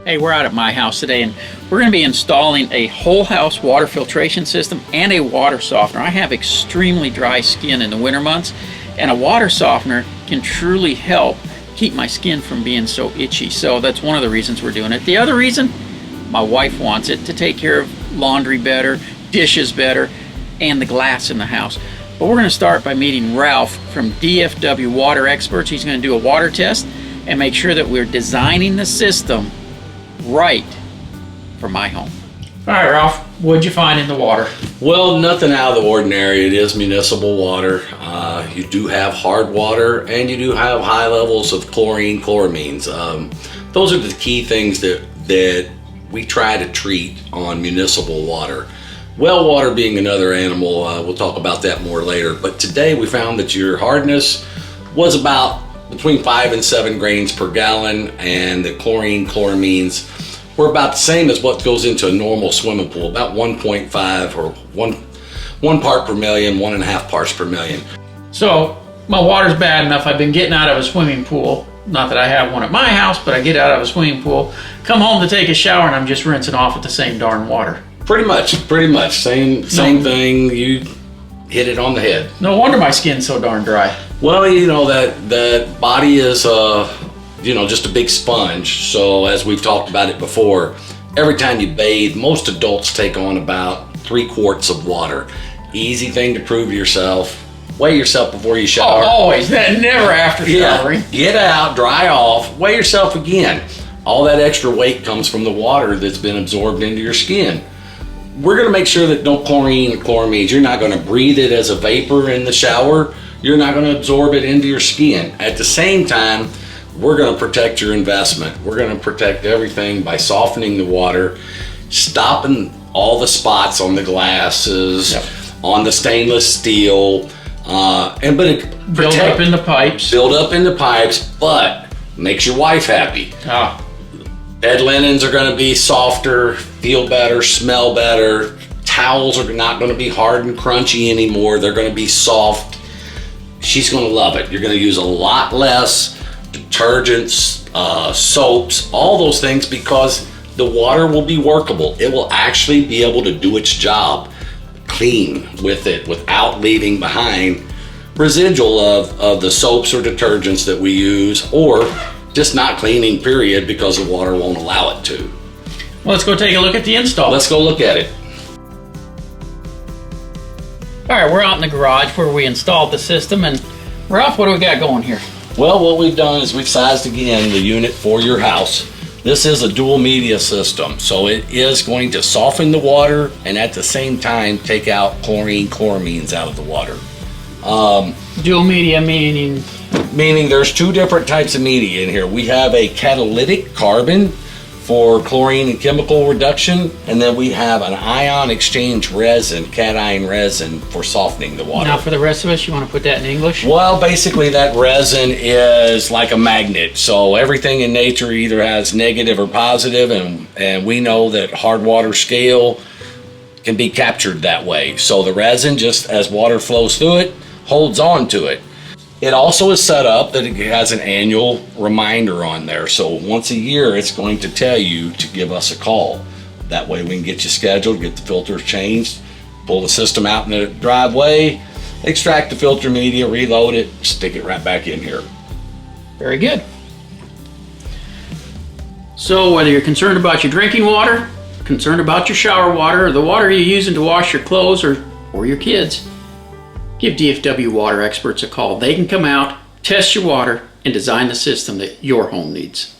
Hey, we're out at my house today and we're going to be installing a whole house water filtration system and a water softener. I have extremely dry skin in the winter months, and a water softener can truly help keep my skin from being so itchy. So that's one of the reasons we're doing it. The other reason, my wife wants it to take care of laundry better, dishes better, and the glass in the house. But we're going to start by meeting Ralph from DFW Water Experts. He's going to do a water test and make sure that we're designing the system right for my home. All right, Ralph, what'd you find in the water? Well, nothing out of the ordinary. It is municipal water. You do have hard water and you do have high levels of chlorine, chloramines. Those are the key things that we try to treat on municipal water. Well water being another animal, we'll talk about that more later. But today we found that your hardness was about between 5 and 7 grains per gallon, and the chlorine, chloramines were about the same as what goes into a normal swimming pool, about 1.5 or 1 part per million, 1.5 parts per million. So my water's bad enough. I've been getting out of a swimming pool. Not that I have one at my house, but I get out of a swimming pool, come home to take a shower, and I'm just rinsing off with the same darn water. Pretty much. Same thing. You hit it on the head. No wonder my skin's so darn dry. Well, you know, that body is, just a big sponge. So as we've talked about it before, every time you bathe, most adults take on about 3 quarts of water. Easy thing to prove to yourself. Weigh yourself before you shower. Oh, always. Never after showering. Yeah. Get out, dry off, weigh yourself again. All that extra weight comes from the water that's been absorbed into your skin. We're going to make sure that no chlorine or chloramines. You're not going to breathe it as a vapor in the shower. You're not going to absorb it into your skin. At the same time, we're going to protect your investment. We're going to protect everything by softening the water, stopping all the spots on the glasses, yep, on the stainless steel, but build up in the pipes. Build up in the pipes, but makes your wife happy. Bed linens are going to be softer, feel better, smell better. Towels are not going to be hard and crunchy anymore. They're going to be soft. She's going to love it. You're going to use a lot less detergents, soaps, all those things, because the water will be workable. It will actually be able to do its job, clean with it without leaving behind residual of the soaps or detergents that we use, or just not cleaning, period, because the water won't allow it to. Well, let's go take a look at the install. Let's go look at it. All right, we're out in the garage where we installed the system. And Ralph, what do we got going here? Well, what we've done is we've sized again the unit for your house. This is a dual media system, so it is going to soften the water and at the same time take out chlorine, chloramines out of the water. Dual media meaning? Meaning there's 2 different types of media in here. We have a catalytic carbon for chlorine and chemical reduction, and then we have an ion exchange resin, cation resin, for softening the water. Now for the rest of us, you want to put that in English? Well, basically that resin is like a magnet. So everything in nature either has negative or positive, and we know that hard water scale can be captured that way. So the resin, just as water flows through it, holds on to it. It also is set up that it has an annual reminder on there. So once a year, it's going to tell you to give us a call. That way we can get you scheduled, get the filters changed, pull the system out in the driveway, extract the filter media, reload it, stick it right back in here. Very good. So whether you're concerned about your drinking water, concerned about your shower water, or the water you're using to wash your clothes or your kids, give DFW Water Experts a call. They can come out, test your water, and design the system that your home needs.